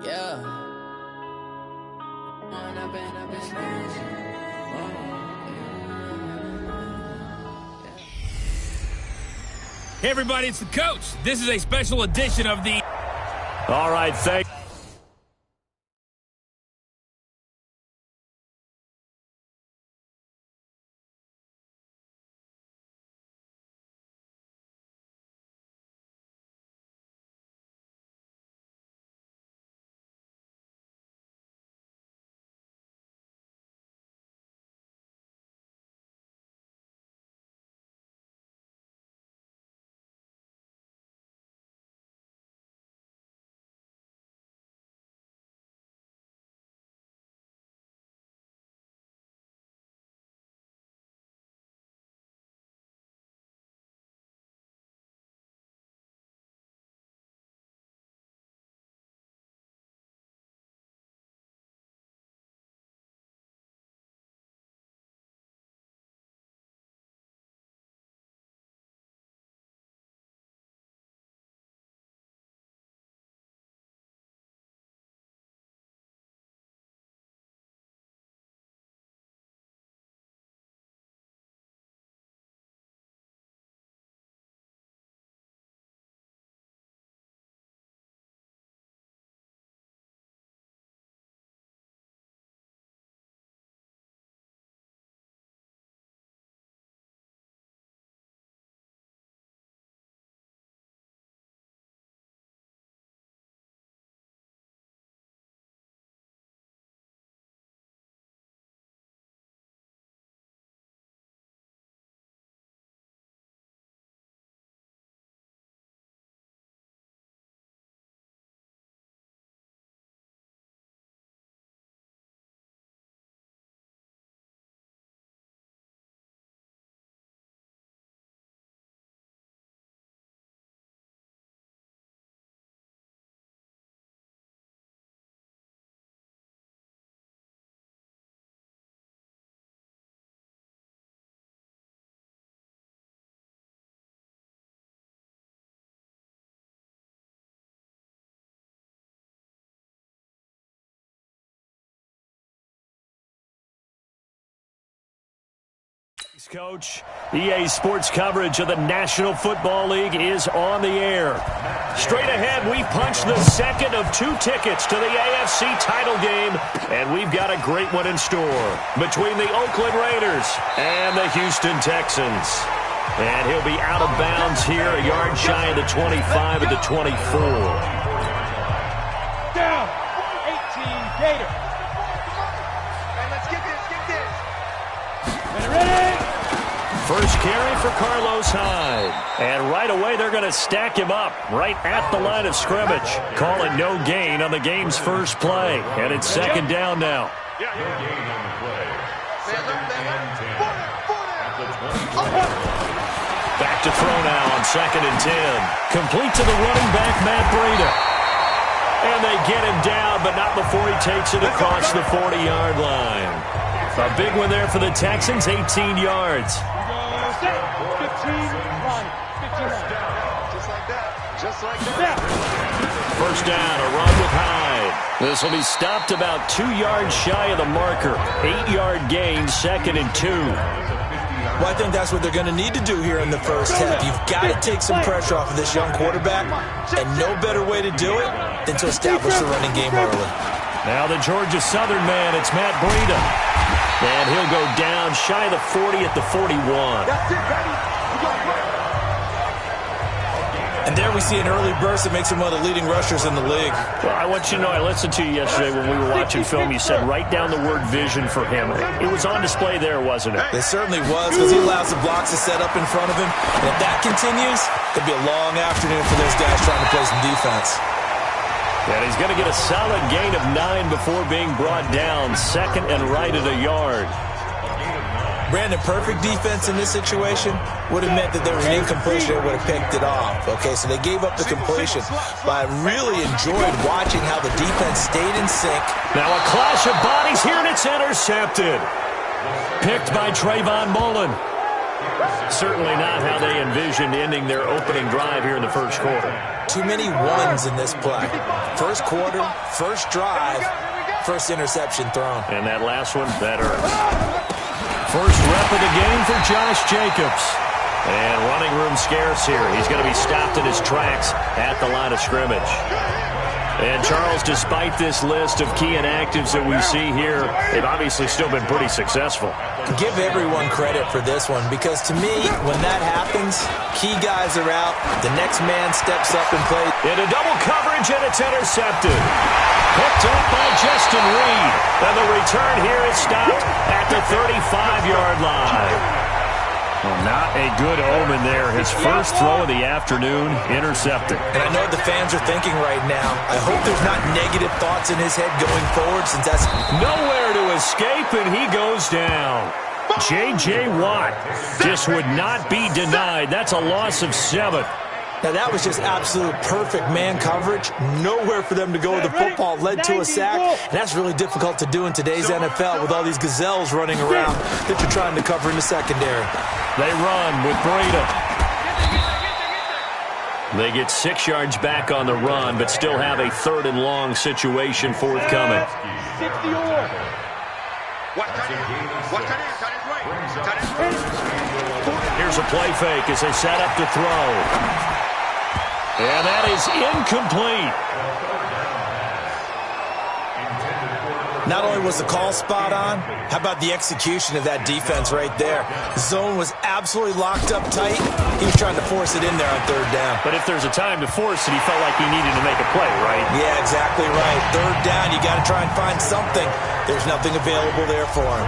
Yeah. Hey everybody, it's the coach. This is a special edition of the... All right, thank you. Coach, EA Sports coverage of the National Football League is on the air. Straight ahead, we punch the second of 2 tickets to the AFC title game, and we've got a great one in store between the Oakland Raiders and the Houston Texans. And he'll be out of bounds here, a yard shy of the 25 at the 24. Down, 18 Gator. Let's get this, Ready? First carry for Carlos Hyde. And right away, they're going to stack him up right at the line of scrimmage. Call it no gain on the game's first play. And it's second down now. Back to throw now on 2nd and 10. Complete to the running back, Matt Breida. And they get him down, but not before he takes it across the 40-yard line. A big one there for the Texans, 18 yards. 15, 1, 59. Just like that. First down, a run with Hyde. This will be stopped about 2 yards shy of the marker. 8-yard gain, 2nd and 2. Well, I think that's what they're going to need to do here in the first half. You've got to take some pressure off of this young quarterback, and no better way to do it than to establish the running game early. Now the Georgia Southern man, it's Matt Breida. And he'll go down shy of the 40 at the 41. And there we see an early burst that makes him one of the leading rushers in the league. Well, I want you to know, I listened to you yesterday when we were watching film. You said write down the word vision for him. It was on display there, wasn't it? It certainly was, because he allows the blocks to set up in front of him. And if that continues, it could be a long afternoon for those guys trying to play some defense. And he's going to get a solid gain of 9 before being brought down. 2nd and right at a yard. Brandon, perfect defense in this situation would have meant that there was an incompletion that would have picked it off. Okay, so they gave up the completion. But I really enjoyed watching how the defense stayed in sync. Now a clash of bodies here, and it's intercepted. Picked by Trayvon Mullen. Certainly not how they envisioned ending their opening drive here in the first quarter. Too many ones in this play. First quarter, first drive, first interception thrown. And that last one better. First rep of the game for Josh Jacobs. And running room scarce here. He's going to be stopped in his tracks at the line of scrimmage. And, Charles, despite this list of key inactives that we see here, they've obviously still been pretty successful. Give everyone credit for this one, because to me, when that happens, key guys are out, the next man steps up and plays. Into double coverage, and it's intercepted. Picked up by Justin Reed. And the return here is stopped at the 35-yard line. Well, not a good omen there. His first throw of the afternoon, intercepted. And I know what the fans are thinking right now. I hope there's not negative thoughts in his head going forward, since that's nowhere to escape, and he goes down. J.J. Watt just would not be denied. That's a loss of 7. Now, that was just absolute perfect man coverage. Nowhere for them to go with the football. Led to a sack. And that's really difficult to do in today's NFL with all these gazelles running around that you're trying to cover in the secondary. They run with Breida. They get 6 yards back on the run, but still have a 3rd and long situation forthcoming. Here's a play fake as they set up to throw. And that is incomplete. Not only was the call spot on, how about the execution of that defense right there? The zone was absolutely locked up tight. He was trying to force it in there on 3rd down. But if there's a time to force it, he felt like he needed to make a play, right? Yeah, exactly right. 3rd down, you got to try and find something. There's nothing available there for him.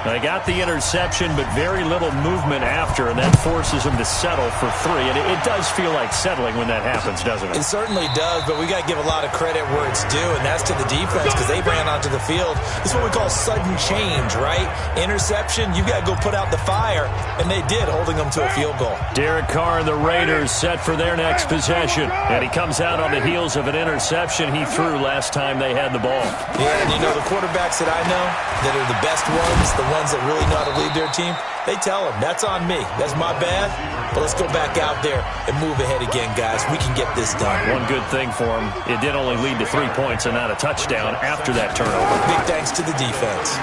They got the interception, but very little movement after, and that forces him to settle for 3. And it does feel like settling when that happens, doesn't it? It certainly does, but we got to give a lot of credit where it's due, and that's to the defense, because they ran onto the field. This is what we call sudden change, right? Interception, you got to go put out the fire, and they did, holding them to a field goal. Derek Carr and the Raiders set for their next possession, and he comes out on the heels of an interception he threw last time they had the ball. Yeah, and you know, the quarterbacks that I know that are the best ones, the ones that really know how to lead their team, they tell them, that's on me. That's my bad. But let's go back out there and move ahead again, guys. We can get this done. One good thing for him, it did only lead to 3 points and not a touchdown after that turnover. Big thanks to the defense.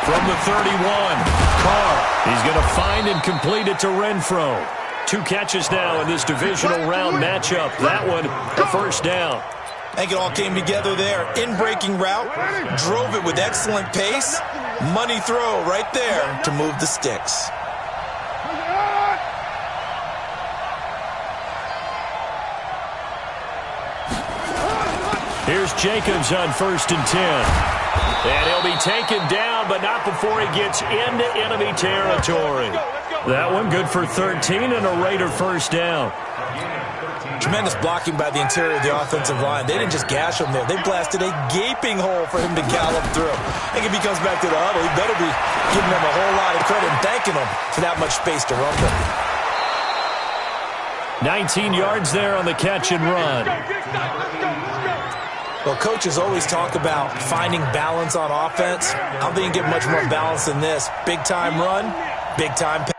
From the 31, Carr. He's going to find and complete it to Renfro. 2 catches now in this divisional round matchup. That one, a first down. I think it all came together there. In-breaking route, drove it with excellent pace. Money throw right there to move the sticks. Here's Jacobs on 1st and 10. And he'll be taken down, but not before he gets into enemy territory. That one good for 13 and a Raider first down. Tremendous blocking by the interior of the offensive line. They didn't just gash him there. They blasted a gaping hole for him to gallop through. I think if he comes back to the huddle, he better be giving them a whole lot of credit and thanking them for that much space to run with. 19 yards there on the catch and run. Well, coaches always talk about finding balance on offense. I don't think you can get much more balance than this. Big-time run, big-time pass.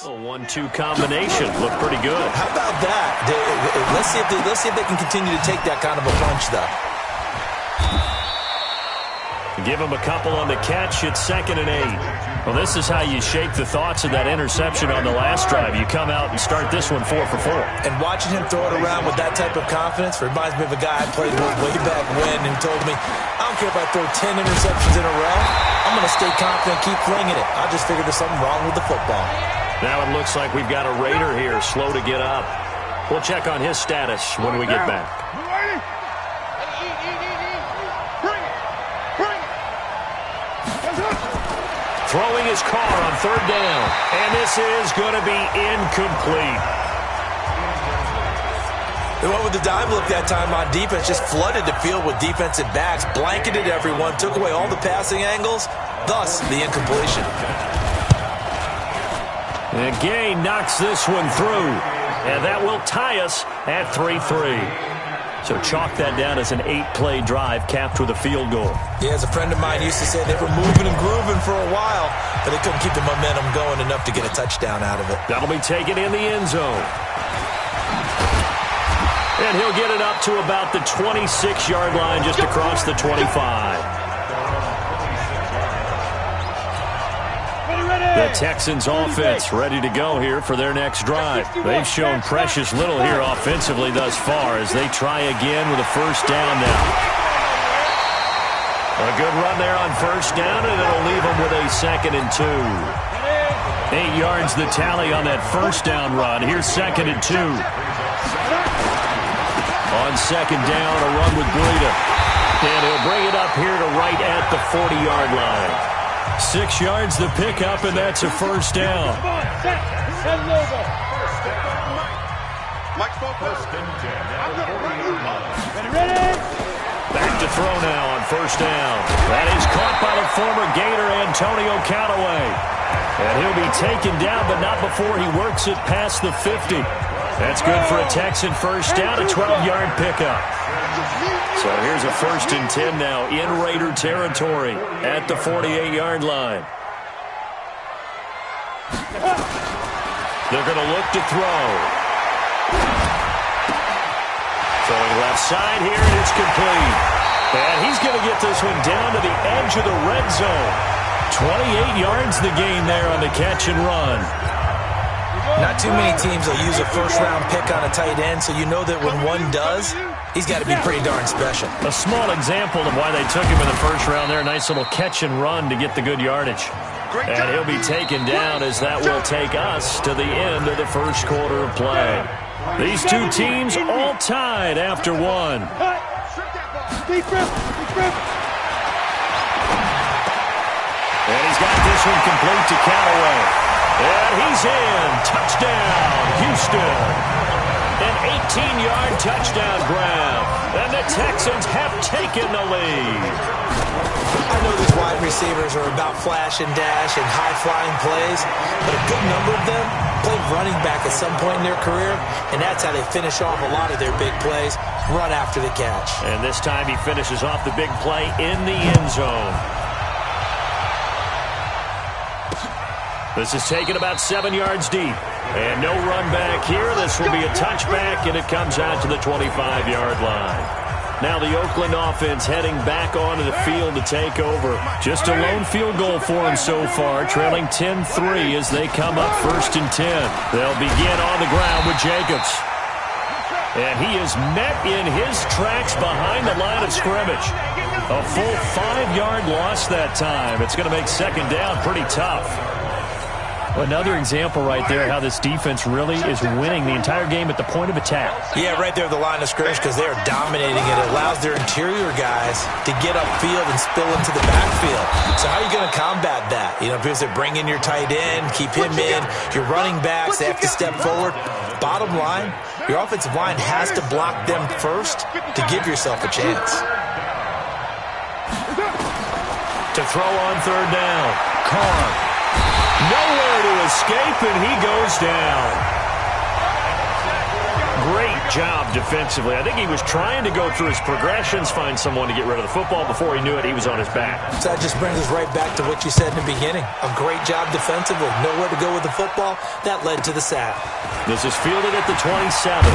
A 1-2 combination. Looked pretty good. How about that? Let's see if they can continue to take that kind of a punch, though. Give him a couple on the catch. It's 2nd and 8. Well, this is how you shake the thoughts of that interception on the last drive. You come out and start this one 4 for 4. And watching him throw it around with that type of confidence reminds me of a guy I played with way back when and told me, I don't care if I throw 10 interceptions in a row. I'm going to stay confident, keep flinging it. I just figured there's something wrong with the football. Now it looks like we've got a Raider here, slow to get up. We'll check on his status when we get back. Throwing his Carr on 3rd down. And this is going to be incomplete. They went with the dive look that time on defense, just flooded the field with defensive backs, blanketed everyone, took away all the passing angles, thus the incompletion. And Gay knocks this one through. And that will tie us at 3-3. So chalk that down as an 8-play drive capped with a field goal. Yeah, as a friend of mine used to say, they were moving and grooving for a while, but they couldn't keep the momentum going enough to get a touchdown out of it. That'll be taken in the end zone. And he'll get it up to about the 26-yard line just across the 25. The Texans offense ready to go here for their next drive. They've shown precious little here offensively thus far as they try again with a first down now. A good run there on first down, and it'll leave them with a 2nd and 2. 8 yards the tally on that first down run. Here's 2nd and 2. On second down, a run with Breida. And he'll bring it up here to right at the 40-yard line. 6 yards the pickup, and that's a first down. Back to throw now on first down. That is caught by the former Gator, Antonio Callaway. And he'll be taken down, but not before he works it past the 50. That's good for a Texan first down, a 12-yard pickup. So here's a 1st and 10 now in Raider territory at the 48-yard line. They're going to look to throw. Throwing left side here, and it's complete. And he's going to get this one down to the edge of the red zone. 28 yards the gain there on the catch and run. Not too many teams will use a first-round pick on a tight end, so you know that when one does, he's got to be pretty darn special. A small example of why they took him in the first round there. A nice little catch and run to get the good yardage. And he'll be taken down as that will take us to the end of the first quarter of play. These two teams all tied after one. And he's got this one complete to Callaway. And he's in. Touchdown, Houston. An 18-yard touchdown grab. And the Texans have taken the lead. I know these wide receivers are about flash and dash and high-flying plays, but a good number of them played running back at some point in their career, and that's how they finish off a lot of their big plays, run after the catch. And this time he finishes off the big play in the end zone. This is taken about 7 yards deep. And no run back here. This will be a touchback, and it comes out to the 25-yard line. Now the Oakland offense heading back onto the field to take over. Just a lone field goal for them so far, trailing 10-3 as they come up 1st and 10. They'll begin on the ground with Jacobs. And he is met in his tracks behind the line of scrimmage. A full 5-yard loss that time. It's going to make second down pretty tough. Another example right there how this defense really is winning the entire game at the point of attack. Yeah, right there at the line of scrimmage because they are dominating it. It allows their interior guys to get upfield and spill into the backfield. So how are you going to combat that? You know, because they bring in your tight end, keep him in. Your running backs, they have to step forward. Bottom line, your offensive line has to block them first to give yourself a chance. To throw on third down, Carr. Nowhere to escape, and he goes down. Great job defensively. I think he was trying to go through his progressions, find someone to get rid of the football. Before he knew it, he was on his back. So that just brings us right back to what you said in the beginning. A great job defensively. Nowhere to go with the football. That led to the sack. This is fielded at the 27.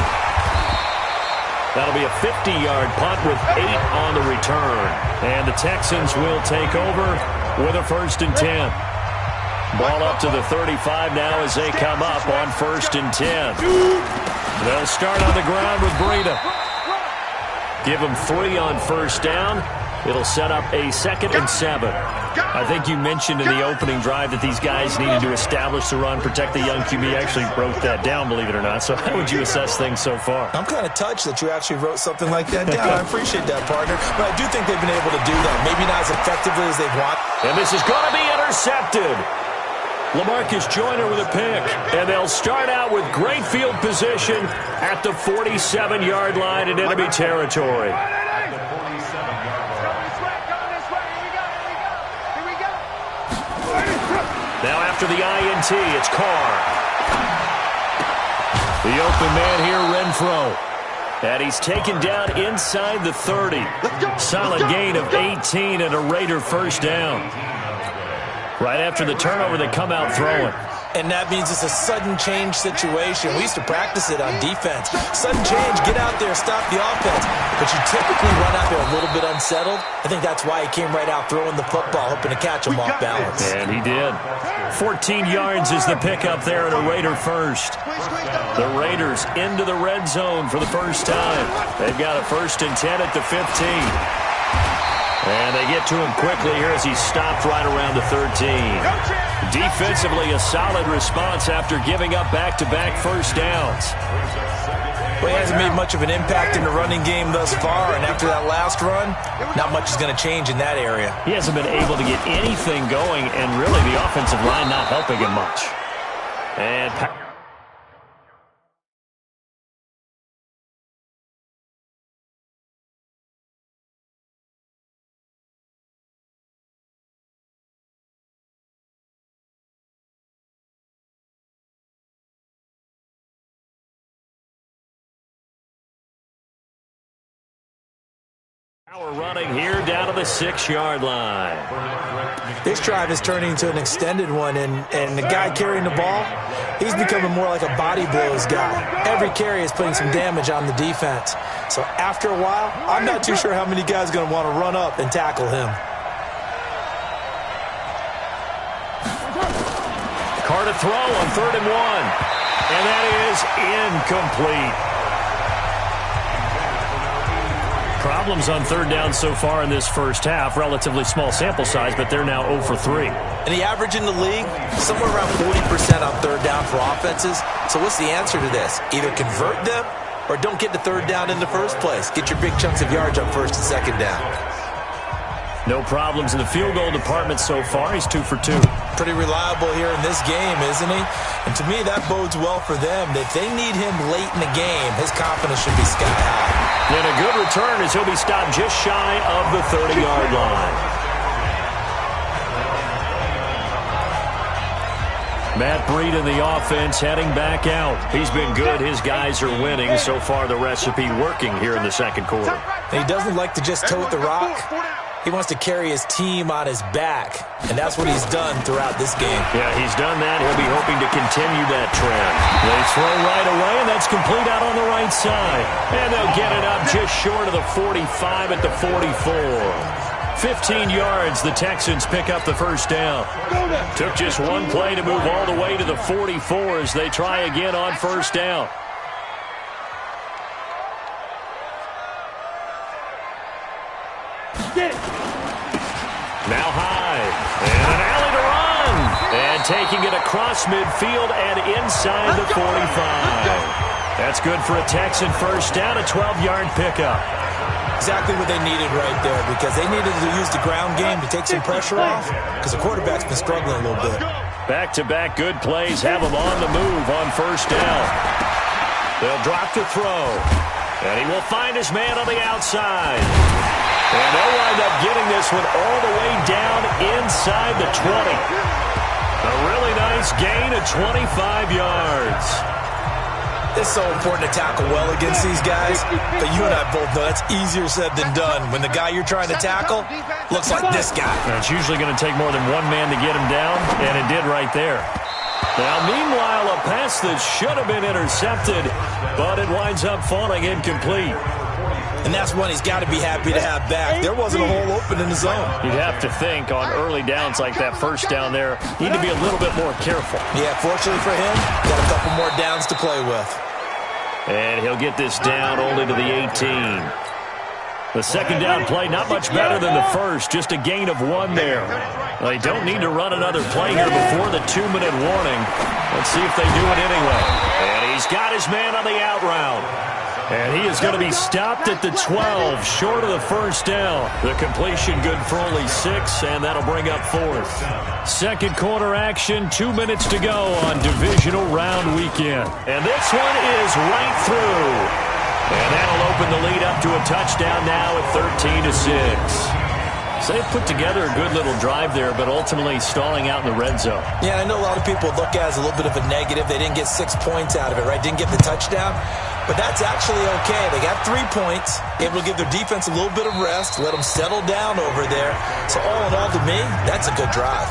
That'll be a 50-yard punt with 8 on the return. And the Texans will take over with a 1st and 10. Ball up to the 35 now as they come up on 1st and 10. They'll start on the ground with Breida. Give them 3 on first down. It'll set up a 2nd and 7. I think you mentioned in the opening drive that these guys needed to establish the run, protect the young QB. I actually wrote that down, believe it or not. So how would you assess things so far? I'm kind of touched that you actually wrote something like that down. I appreciate that, partner. But I do think they've been able to do that. Maybe not as effectively as they want. And this is going to be intercepted. LaMarcus Joyner with a pick, and they'll start out with great field position at the 47-yard line in enemy territory. Now after the INT, it's Carr. The open man here, Renfro. And he's taken down inside the 30. Solid gain of 18 and a Raider first down. Right after the turnover, they come out throwing. And that means it's a sudden change situation. We used to practice it on defense. Sudden change, get out there, stop the offense. But you typically run out there a little bit unsettled. I think that's why he came right out throwing the football, hoping to catch him off balance. And he did. 14 yards is the pickup there at a Raider first. The Raiders into the red zone for the first time. They've got a 1st and 10 at the 15. And they get to him quickly here as he's stopped right around the 13. Defensively, a solid response after giving up back-to-back first downs. Well, he hasn't made much of an impact in the running game thus far, and after that last run, not much is going to change in that area. He hasn't been able to get anything going, and really the offensive line not helping him much. And power running here down to the 6-yard line. This drive is turning into an extended one, and the guy carrying the ball, he's becoming more like a body blows guy. Every carry is putting some damage on the defense. So after a while, I'm not too sure how many guys are going to want to run up and tackle him. Carr to throw on 3rd and 1. And that is incomplete. Problems on 3rd down so far in this first half. Relatively small sample size, but they're now 0 for 3. And the average in the league, somewhere around 40% on 3rd down for offenses. So what's the answer to this? Either convert them or don't get to 3rd down in the first place. Get your big chunks of yards on 1st and 2nd down. No problems in the field goal department so far. He's 2 for 2. Pretty reliable here in this game, isn't he? And to me, that bodes well for them. If they need him late in the game, his confidence should be sky high. And a good return as he'll be stopped just shy of the 30-yard line. Matt Breed in the offense heading back out. He's been good. His guys are winning. So far, the recipe working here in the second quarter. And he doesn't like to just tote the rock. He wants to carry his team on his back, and that's what he's done throughout this game. Yeah, he's done that. He'll be hoping to continue that trend. They throw right away, and that's complete out on the right side. And they'll get it up just short of the 45 at the 44. 15 yards, the Texans pick up the first down. Took just one play to move all the way to the 44 as they try again on first down. Now high, and an alley to run, and taking it across midfield and inside the 45. That's good for a Texan first down, a 12-yard pickup. Exactly what they needed right there, because they needed to use the ground game to take some pressure off, because the quarterback's been struggling a little bit. Back-to-back good plays have them on the move on first down. They'll drop to throw, and he will find his man on the outside. And they'll wind up getting this one all the way down inside the 20. A really nice gain of 25 yards. It's so important to tackle well against these guys, but you and I both know that's easier said than done. When the guy you're trying to tackle looks like this guy. And it's usually going to take more than one man to get him down, and it did right there. Now, meanwhile, a pass that should have been intercepted, but it winds up falling incomplete. And that's one he's got to be happy to have back. There wasn't a hole open in the zone. You'd have to think on early downs like that first down there, you need to be a little bit more careful. Yeah, fortunately for him, got a couple more downs to play with. And he'll get this down only to the 18. The second down play, not much better than the first, just a gain of 1 there. Well, they don't need to run another play here before the 2-minute warning. Let's see if they do it anyway. And he's got his man on the out route. And he is going to be stopped at the 12, short of the first down. The completion good for only 6, and that'll bring up 4th. Second quarter action, 2 minutes to go on divisional round weekend. And this one is right through. And that'll open the lead up to a touchdown now at 13-6. So they've put together a good little drive there, but ultimately stalling out in the red zone. Yeah, I know a lot of people look at it as a little bit of a negative. They didn't get 6 points out of it, right? Didn't get the touchdown. But that's actually okay. They got 3 points, able to give their defense a little bit of rest, let them settle down over there. So all in all, to me, that's a good drive.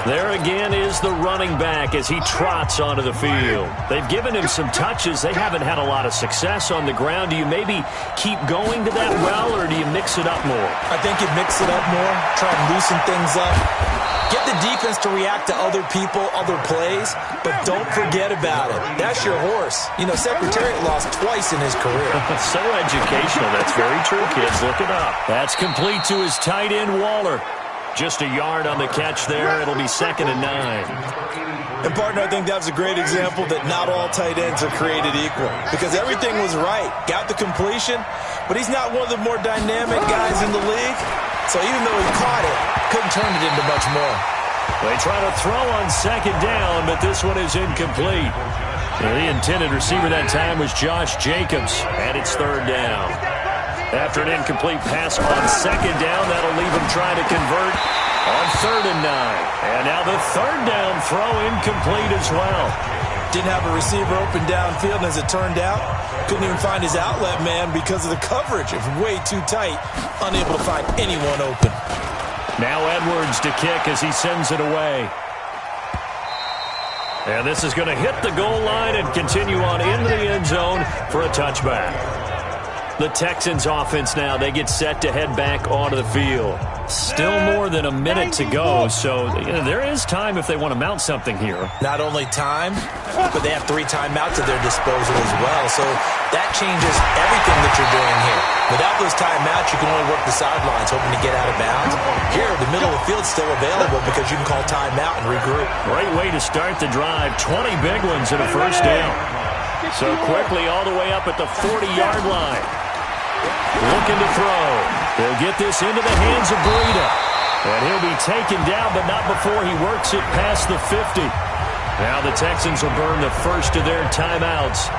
There again is the running back as he trots onto the field. They've given him some touches. They haven't had a lot of success on the ground. Do you maybe keep going to that well, or do you mix it up more? I think you mix it up more, try and loosen things up. Get the defense to react to other people, other plays, but don't forget about it. That's your horse. You know, Secretariat lost twice in his career. So educational. That's very true, kids. Look it up. That's complete to his tight end, Waller. Just a yard on the catch there. It'll be 2nd and 9. And, partner, I think that was a great example that not all tight ends are created equal because everything was right. Got the completion, but he's not one of the more dynamic guys in the league. So even though he caught it, couldn't turn it into much more. They try to throw on 2nd down, but this one is incomplete. And the intended receiver that time was Josh Jacobs, and it's 3rd down. After an incomplete pass on 2nd down, that'll leave him trying to convert on 3rd and 9. And now the 3rd down throw incomplete as well. Didn't have a receiver open downfield, and as it turned out, couldn't even find his outlet man because of the coverage. It was way too tight, unable to find anyone open. Now Edwards to kick as he sends it away. And this is going to hit the goal line and continue on into the end zone for a touchback. The Texans offense now, they get set to head back onto the field. Still more than a minute to go, so there is time if they want to mount something here. Not only time, but they have 3 timeouts at their disposal as well, so that changes everything that you're doing here. Without those timeouts, you can only work the sidelines, hoping to get out of bounds. Here, the middle of the field's still available because you can call timeout and regroup. Great way to start the drive. 20 big ones and a 1st down. So quickly all the way up at the 40-yard line. Looking to throw. They'll get this into the hands of Breida. And he'll be taken down, but not before he works it past the 50. Now the Texans will burn the first of their timeouts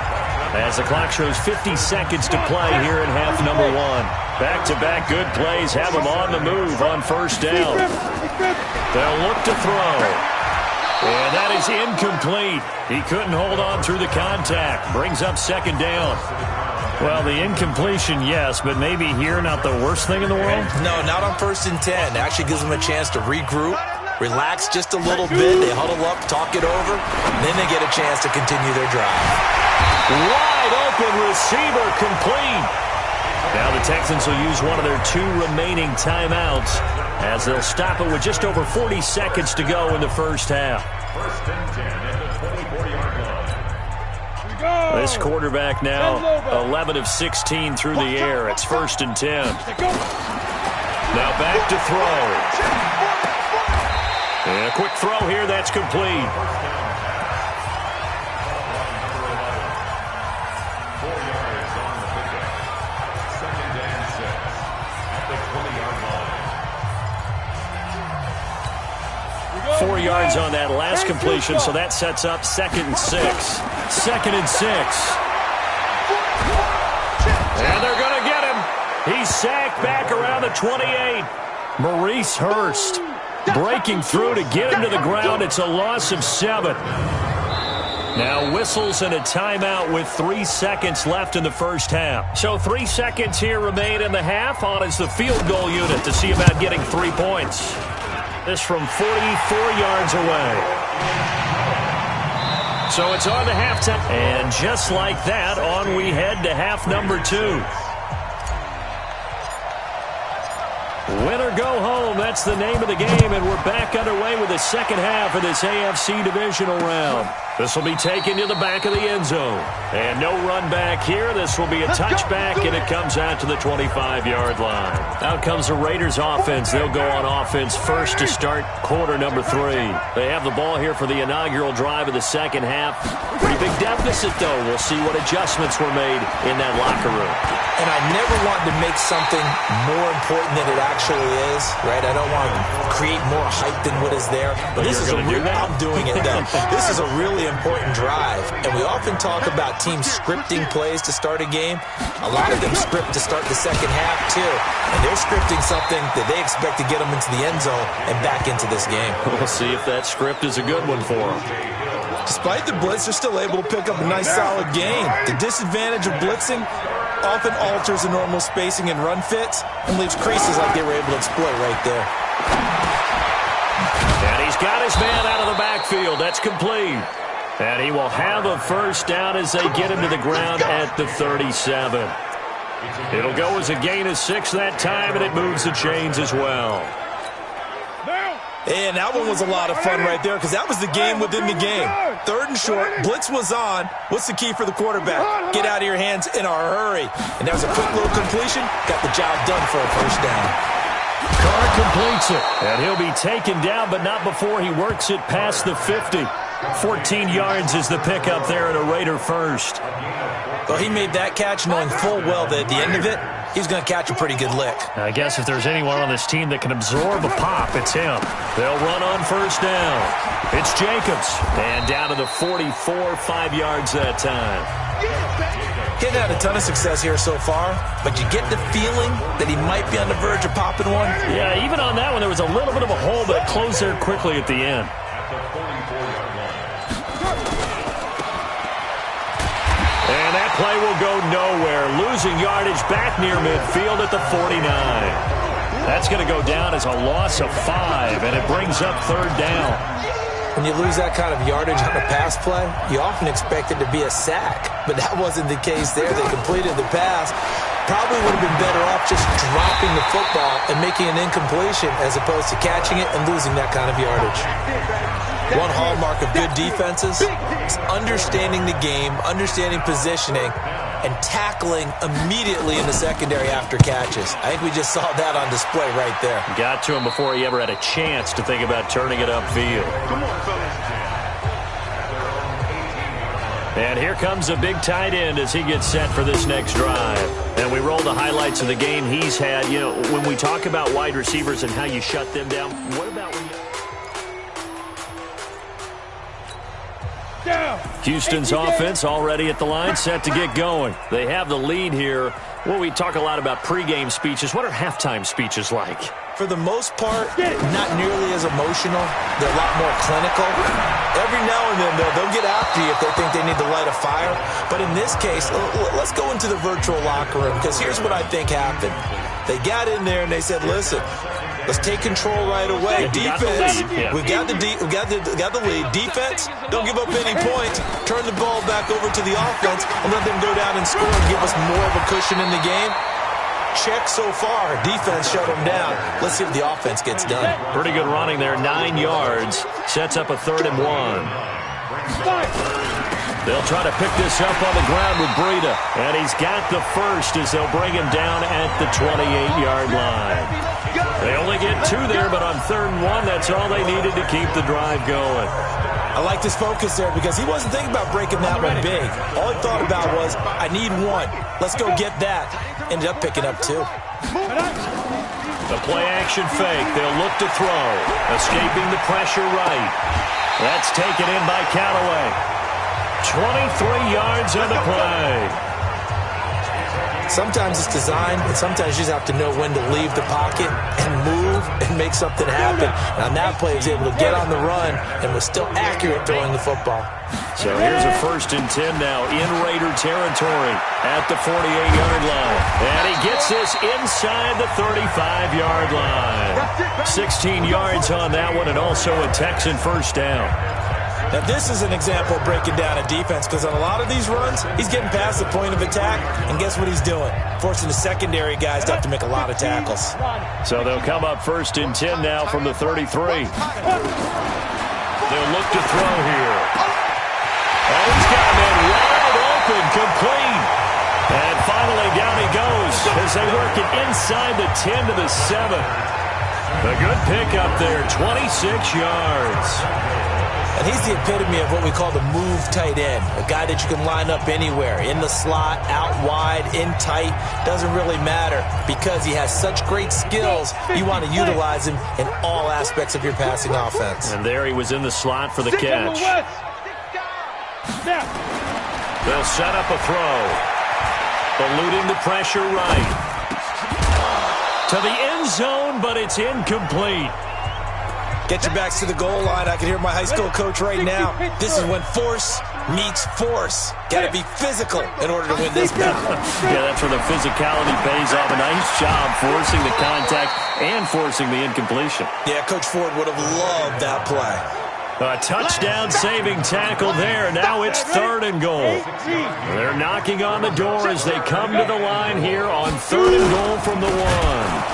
as the clock shows 50 seconds to play here in half number 1. Back-to-back good plays have them on the move on 1st down. They'll look to throw. And that is incomplete. He couldn't hold on through the contact. Brings up 2nd down. Well, the incompletion, yes, but maybe here not the worst thing in the world? No, not on 1st and 10. It actually gives them a chance to regroup, relax just a little bit. They huddle up, talk it over, and then they get a chance to continue their drive. Wide open receiver complete. Now the Texans will use one of their 2 remaining timeouts as they'll stop it with just over 40 seconds to go in the first half. 1st and 10 at the 24-yard line. This quarterback now 11 of 16 through the air. It's 1st and 10. Now back to throw. And a quick throw here, that's complete. 4 yards on the pickup. 2nd and 6 at the 20-yard line. 4 yards on that last completion, so that sets up 2nd and 6. 2nd and 6. And they're going to get him. He's sacked back around the 28. Maurice Hurst breaking through to get him to the ground. It's a loss of 7. Now whistles and a timeout with 3 seconds left in the first half. So 3 seconds here remain in the half. On is the field goal unit to see about getting 3 points. This from 44 yards away. So it's on to halftime. And just like that, on we head to half number 2. Win or go home, that's the name of the game, and we're back underway with the second half of this AFC divisional round. This will be taken to the back of the end zone. And no run back here. This will be a touchback, and it comes out to the 25-yard line. Out comes the Raiders offense. They'll go on offense first to start quarter number 3. They have the ball here for the inaugural drive of the second half. Pretty big deficit, though. We'll see what adjustments were made in that locker room. And I never wanted to make something more important than it actually is, right? I don't want to create more hype than what is there. But this is I'm doing it, though. This is a really really important drive. And we often talk about teams scripting plays to start a game. A lot of them script to start the second half, too. And they're scripting something that they expect to get them into the end zone and back into this game. We'll see if that script is a good one for them. Despite the blitz, they're still able to pick up a nice, solid gain. The disadvantage of blitzing often alters the normal spacing and run fits and leaves creases like they were able to exploit right there. And he's got his man out of the backfield. That's complete. And he will have a first down as they get him to the ground at the 37. It'll go as a gain of 6 that time, and it moves the chains as well. And that one was a lot of fun right there because that was the game within the game. 3rd and short, blitz was on. What's the key for the quarterback? Get out of your hands in a hurry. And that was a quick little completion. Got the job done for a first down. Carr completes it. And he'll be taken down, but not before he works it past the 50. 14 yards is the pickup there and a Raider first. Well, he made that catch knowing full well that at the end of it, he's going to catch a pretty good lick. I guess if there's anyone on this team that can absorb a pop, it's him. They'll run on first down. It's Jacobs. And down to the 44, 5 yards that time. Hitting had a ton of success here so far, but you get the feeling that he might be on the verge of popping one. Yeah, even on that one, there was a little bit of a hole, but it closed there quickly at the end. And that play will go nowhere. Losing yardage back near midfield at the 49. That's going to go down as a loss of 5, and it brings up 3rd down. When you lose that kind of yardage on a pass play, you often expect it to be a sack. But that wasn't the case there. They completed the pass. Probably would have been better off just dropping the football and making an incompletion as opposed to catching it and losing that kind of yardage. One hallmark of good defenses is understanding the game, understanding positioning, and tackling immediately in the secondary after catches. I think we just saw that on display right there. Got to him before he ever had a chance to think about turning it upfield. Come on, fellas. And here comes a big tight end as he gets set for this next drive. And we roll the highlights of the game he's had. You know, when we talk about wide receivers and how you shut them down, what about when you... Houston's offense already at the line, set to get going. They have the lead here. Well, we talk a lot about pregame speeches. What are halftime speeches like? For the most part, not nearly as emotional. They're a lot more clinical. Every now and then, they'll get after you if they think they need to light a fire. But in this case, let's go into the virtual locker room, because here's what I think happened. They got in there and they said, listen, let's take control right away. Defense, we've got the lead. Defense, don't give up any points. Turn the ball back over to the offense and let them go down and score and give us more of a cushion in the game. Check so far. Defense shut them down. Let's see if the offense gets done. Pretty good running there, 9 yards. Sets up a 3rd and 1. They'll try to pick this up on the ground with Breida. And he's got the first as they'll bring him down at the 28-yard line. They only get 2 there, but on 3rd and 1, that's all they needed to keep the drive going. I like this focus there because he wasn't thinking about breaking that one big. All he thought about was, I need 1. Let's go get that. Ended up picking up 2. The play-action fake. They'll look to throw. Escaping the pressure right. That's taken in by Callaway. 23 yards on the play. Sometimes it's designed, and sometimes you just have to know when to leave the pocket and move and make something happen. And on that play, he was able to get on the run and was still accurate throwing the football. So here's a 1st and 10 now in Raider territory at the 48-yard line. And he gets this inside the 35-yard line. 16 yards on that one, and also a Texan first down. Now, this is an example of breaking down a defense, because on a lot of these runs, he's getting past the point of attack, and guess what he's doing? Forcing the secondary guys to have to make a lot of tackles. So they'll come up 1st and 10 now from the 33. They'll look to throw here. And he's got him in wide open, complete. And finally down he goes as they work it inside the 10 to the 7. A good pickup there, 26 yards. And he's the epitome of what we call the move tight end, a guy that you can line up anywhere, in the slot, out wide, in tight, doesn't really matter, because he has such great skills, you want to utilize him in all aspects of your passing offense. And there he was in the slot for the catch. They'll set up a throw. Eluding the pressure right. To the end zone, but it's incomplete. Get your backs to the goal line. I can hear my high school coach right now. This is when force meets force. Got to be physical in order to win this battle. Yeah, that's where the physicality pays off. A nice job forcing the contact and forcing the incompletion. Yeah, Coach Ford would have loved that play. A touchdown-saving tackle there. Now it's 3rd and goal. They're knocking on the door as they come to the line here on 3rd and goal from the 1.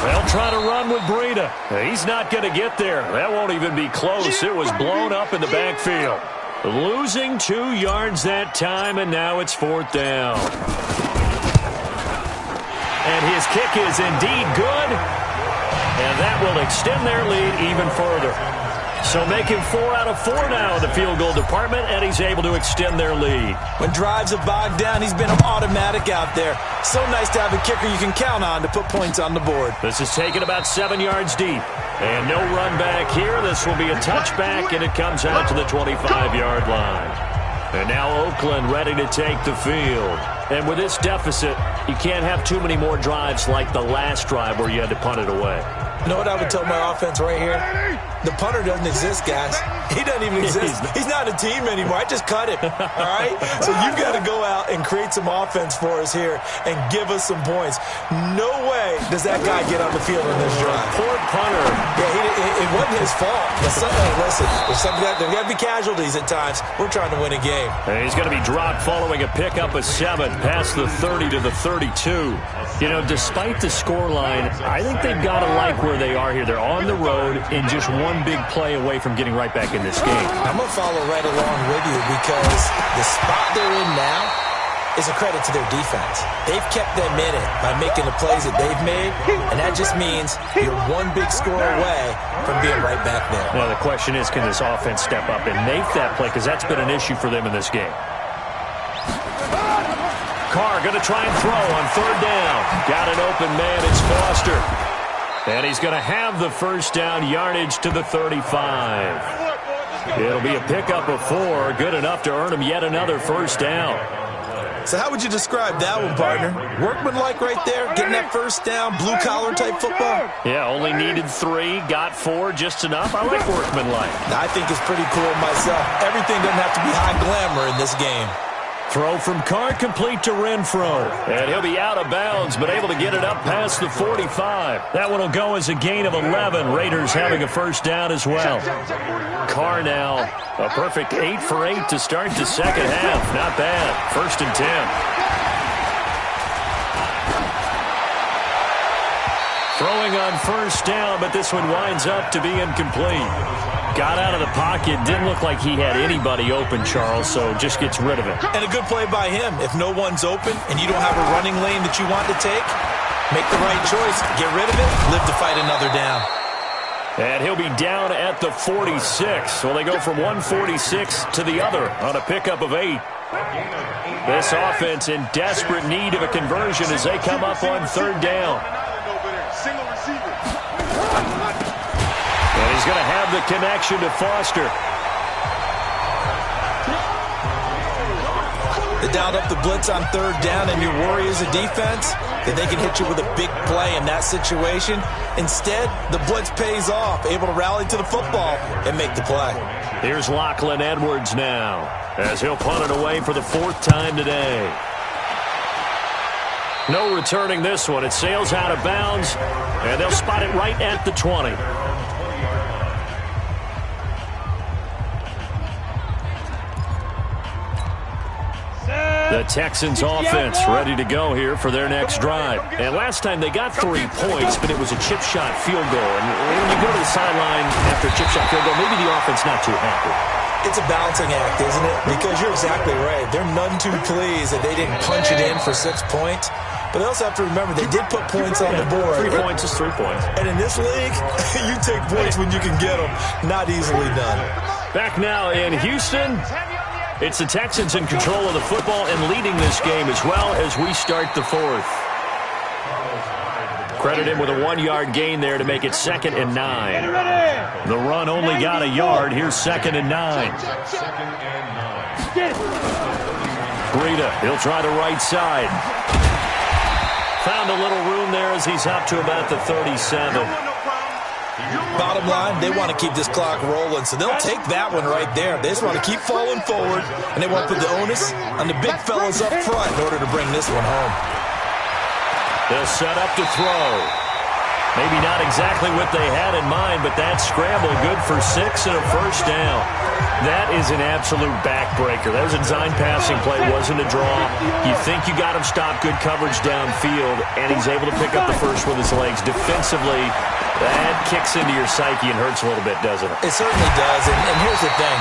They'll try to run with Breida. He's not going to get there. That won't even be close. It was blown up in the backfield. Losing 2 yards that time, and now it's 4th down. And his kick is indeed good, and that will extend their lead even further. So making 4 out of 4 now in the field goal department, and he's able to extend their lead. When drives have bogged down, he's been automatic out there. So nice to have a kicker you can count on to put points on the board. This is taken about 7 yards deep. And no run back here. This will be a touchback, and it comes out to the 25-yard line. And now Oakland ready to take the field. And with this deficit, you can't have too many more drives like the last drive where you had to punt it away. You know what I would tell my offense right here? The punter doesn't exist, guys. He doesn't even exist. He's not a team anymore. I just cut him, all right? So you've got to go out and create some offense for us here and give us some points. No way does that guy get on the field in this drive. Poor punter. Yeah, it wasn't his fault. Listen, there's got to be casualties at times. We're trying to win a game. And he's going to be dropped following a pickup of 7 past the 30 to the 32. You know, despite the scoreline, I think they've got to like where they are here. They're on the road and just one big play away from getting right back in this game. I'm going to follow right along with you because the spot they're in now is a credit to their defense. They've kept them in it by making the plays that they've made, and that just means you're one big score away from being right back there. Now, the question is, can this offense step up and make that play? Because that's been an issue for them in this game. Carr going to try and throw on 3rd down. Got an open man. It's Foster. And he's going to have the first down, yardage to the 35. It'll be a pickup of 4, good enough to earn him yet another first down. So how would you describe that one, partner? Workmanlike right there, getting that first down, blue-collar type football? Yeah, only needed 3, got 4, just enough. I like workmanlike. I think it's pretty cool myself. Everything doesn't have to be high glamour in this game. Throw from Carr complete to Renfro. And he'll be out of bounds, but able to get it up past the 45. That one will go as a gain of 11. Raiders having a first down as well. Carr now, a perfect 8 for 8 to start the second half. Not bad. 1st and 10. Throwing on first down, but this one winds up to be incomplete. Got out of the pocket. Didn't look like he had anybody open, Charles, so just gets rid of it. And a good play by him. If no one's open and you don't have a running lane that you want to take, make the right choice. Get rid of it. Live to fight another down. And he'll be down at the 46. So they go from 146 to the other on a pickup of 8. This offense in desperate need of a conversion as they come up on 3rd down. And he's going to have the connection to Foster. They dialed up the blitz on 3rd down, and you worry as a defense that they can hit you with a big play in that situation. Instead, the blitz pays off, able to rally to the football and make the play. Here's Lachlan Edwards now as he'll punt it away for the 4th time today. No returning this one. It sails out of bounds, and they'll spot it right at the 20. The Texans offense ready to go here for their next drive. And last time they got 3 points, but it was a chip shot field goal. And when you go to the sideline after a chip shot field goal, maybe the offense not too happy. It's a balancing act, isn't it? Because you're exactly right. They're none too pleased that they didn't punch it in for 6 points. But they also have to remember they did put points on the board. 3 points is 3 points. And in this league, you take points when you can get them. Not easily done. Back now in Houston. It's the Texans in control of the football and leading this game as well as we start the 4th. Credit him with a 1-yard gain there to make it 2nd and 9. The run only got a yard. Here's 2nd and 9. Breida, he'll try the right side. Found a little room there as he's up to about the 37. Bottom line, they want to keep this clock rolling, so they'll take that one right there. They just want to keep falling forward, and they want to put the onus on the big fellas up front in order to bring this one home. They'll set up to throw. Maybe not exactly what they had in mind, but that scramble good for 6 and a first down. That is an absolute backbreaker. That was a design passing play, wasn't a draw. You think you got him stopped, good coverage downfield, and he's able to pick up the first with his legs. Defensively, that kicks into your psyche and hurts a little bit, doesn't it? It certainly does, and here's the thing.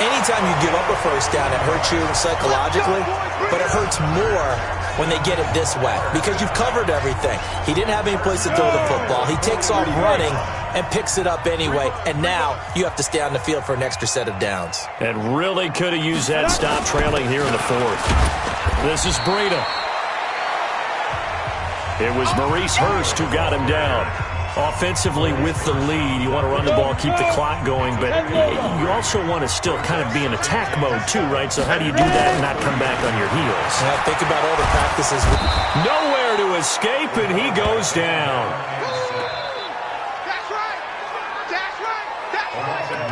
Anytime you give up a first down, it hurts you psychologically, but it hurts more when they get it this way because you've covered everything. He didn't have any place to throw the football. He takes off running and picks it up anyway, and now you have to stay on the field for an extra set of downs. And really could have used that stop trailing here in the 4th. This is Breida. It was Maurice Hurst who got him down. Offensively with the lead, you want to run the ball, keep the clock going, but you also want to still kind of be in attack mode too, right? So how do you do that and not come back on your heels? Think about all the practices. Nowhere to escape, and he goes down.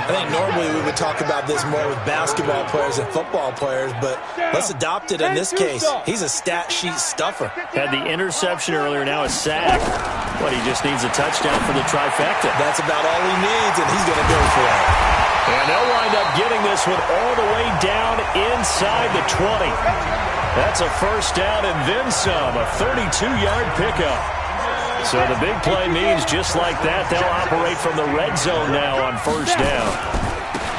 I think normally we would talk about this more with basketball players and football players, but let's adopt it in this case. He's a stat sheet stuffer. Had the interception earlier, now a sack. But he just needs a touchdown for the trifecta. That's about all he needs, and he's going to go for it. And they'll wind up getting this one all the way down inside the 20. That's a first down and then some, a 32-yard pickup. So the big play means just like that, they'll operate from the red zone now on first down.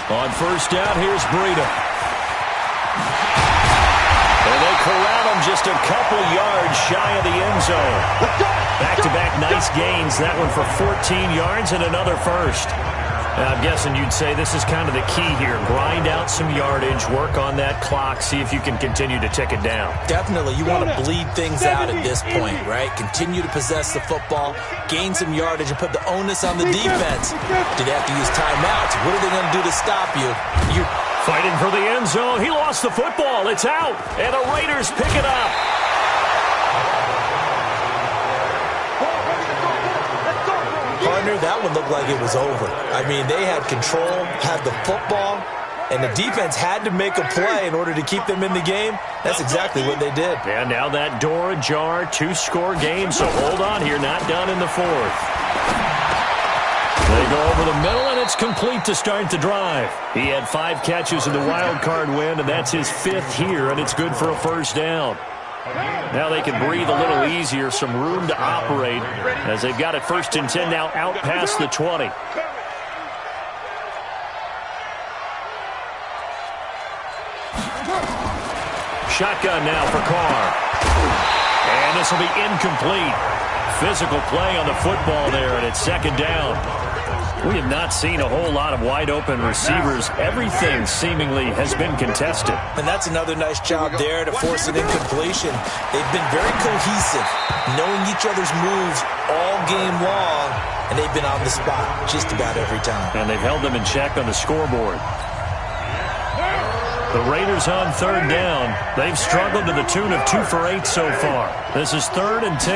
On first down, here's Breida. And they corral him just a couple yards shy of the end zone. Back-to-back nice gains. That one for 14 yards and another first. Now, I'm guessing you'd say this is kind of the key here. Grind out some yardage, work on that clock, see if you can continue to tick it down. Definitely. You want to bleed things out at this point, right? Continue to possess the football, gain some yardage, and put the onus on the defense. Do they have to use timeouts? What are they going to do to stop you? Fighting for the end zone. He lost the football. It's out, and the Raiders pick it up. Partner, that one looked like it was over. I mean, they had control, had the football, and the defense had to make a play in order to keep them in the game. That's exactly what they did. And now that door ajar, 2-score game, so hold on here, not done in the 4th. They go over the middle, and it's complete to start the drive. He had 5 catches in the wild card win, and that's his 5th here, and it's good for a first down. Now they can breathe a little easier, some room to operate as they've got it 1st and 10 now out past the 20. Shotgun now for Carr. And this will be incomplete. Physical play on the football there, and it's 2nd down. We have not seen a whole lot of wide-open receivers. Everything seemingly has been contested. And that's another nice job there to force an incompletion. They've been very cohesive, knowing each other's moves all game long, and they've been on the spot just about every time. And they've held them in check on the scoreboard. The Raiders on 3rd down. They've struggled to the tune of 2 for 8 so far. This is 3rd and 10.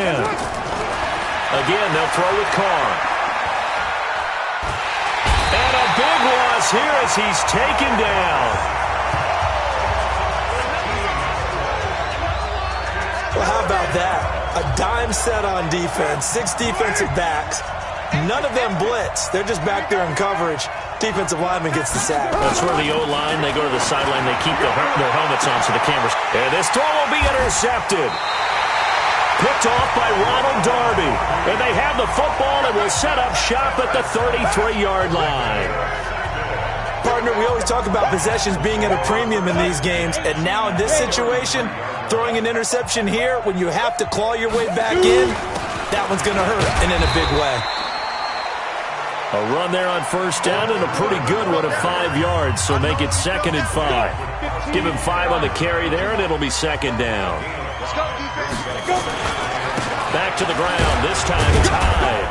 Again, they'll throw with Carr. And a big loss here as he's taken down. Well, how about that? A dime set on defense, 6 defensive backs. None of them blitz. They're just back there in coverage. Defensive lineman gets the sack. That's where the O-line, they go to the sideline, they keep their helmets on so the cameras. And this throw will be intercepted. Picked off by Ronald Darby. And they have the football and will set up shop at the 33-yard line. Partner, we always talk about possessions being at a premium in these games. And now in this situation, throwing an interception here when you have to claw your way back in, that one's going to hurt, and in a big way. A run there on 1st down and a pretty good one of 5 yards, so make it 2nd and 5. Give him 5 on the carry there, and it'll be 2nd down. back to the ground. This time it's high.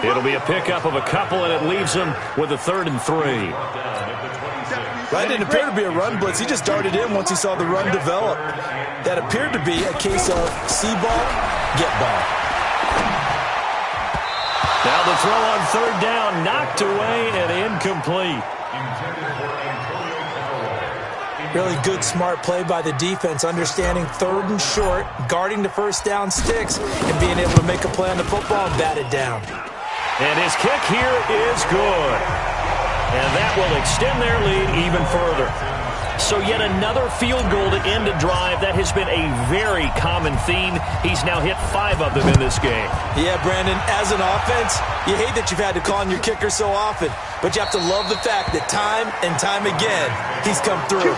It'll be a pickup of a couple, and it leaves him with a 3rd and 3. That didn't appear to be a run blitz. He just darted in once he saw the run develop. That appeared to be a case of see ball, get ball. Now the throw on 3rd down, knocked away and incomplete. Really good, smart play by the defense, understanding 3rd and short, guarding the 1st down sticks, and being able to make a play on the football and bat it down. And his kick here is good. And that will extend their lead even further. So yet another field goal to end a drive. That has been a very common theme. He's now hit 5 of them in this game. Yeah, Brandon, as an offense, you hate that you've had to call on your kicker so often, but you have to love the fact that time and time again, he's come through.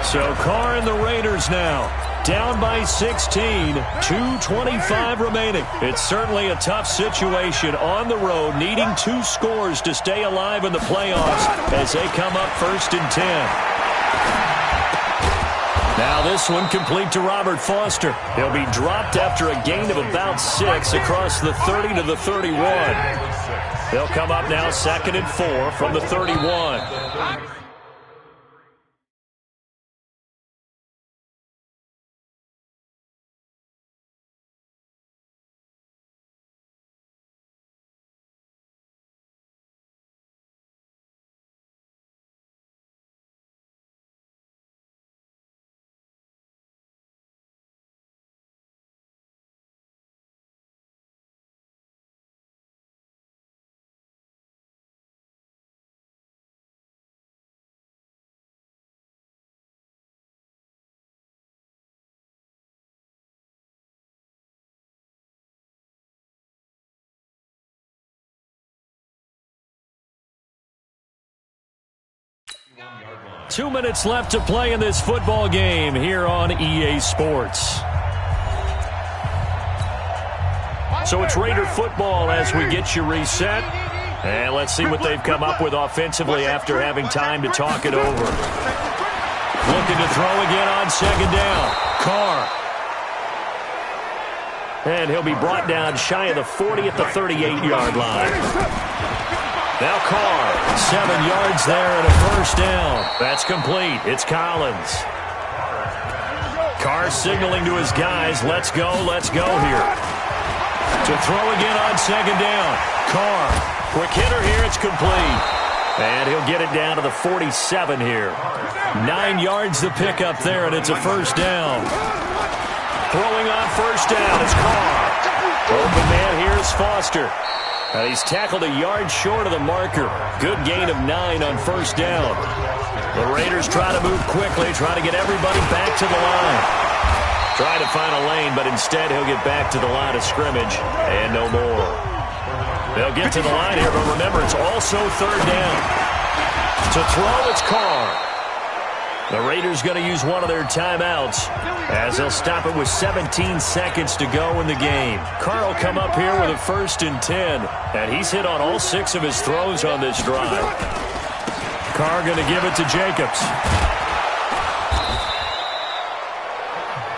So Carr and the Raiders now down by 16, 2:25 remaining. It's certainly a tough situation on the road, needing 2 scores to stay alive in the playoffs as they come up 1st and 10. Now this one complete to Robert Foster. He'll be dropped after a gain of about 6 across the 30 to the 31. They'll come up now 2nd and 4 from the 31. Two minutes left to play in this football game here on EA Sports. So it's Raider football as we get you reset. And let's see what they've come up with offensively after having time to talk it over. Looking to throw again on 2nd down. Carr. And he'll be brought down shy of the 40 at the 38-yard line. Now Carr, 7 yards there and a 1st down. That's complete. It's Collins. Carr signaling to his guys, let's go here. To throw again on 2nd down. Carr, quick hitter here, it's complete. And he'll get it down to the 47 here. 9 yards to pick up there, and it's a 1st down. Throwing on 1st down is Carr. Open man here is Foster. He's tackled a yard short of the marker. Good gain of 9 on 1st down. The Raiders try to move quickly, try to get everybody back to the line. Try to find a lane, but instead he'll get back to the line of scrimmage and no more. They'll get to the line here, but remember, it's also 3rd down. To throw, it's Carr. The Raiders going to use one of their timeouts as they'll stop it with 17 seconds to go in the game. Carr will come up here with a 1st and 10, and he's hit on all 6 of his throws on this drive. Carr going to give it to Jacobs.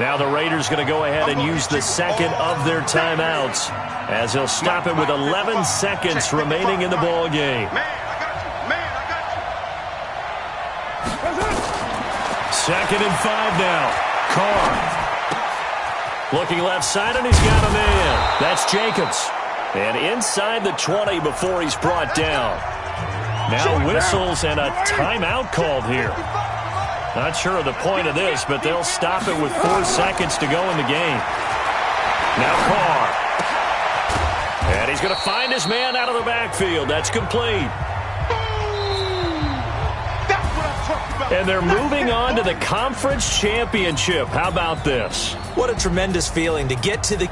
Now the Raiders going to go ahead and use the 2nd of their timeouts as they'll stop it with 11 seconds remaining in the ball game. 2nd and 5 now. Carr. Looking left side, and he's got a man. That's Jacobs. And inside the 20 before he's brought down. Now whistles and a timeout called here. Not sure of the point of this, but they'll stop it with 4 seconds to go in the game. Now Carr. And he's going to find his man out of the backfield. That's complete. And they're moving on to the conference championship. How about this? What a tremendous feeling to get to the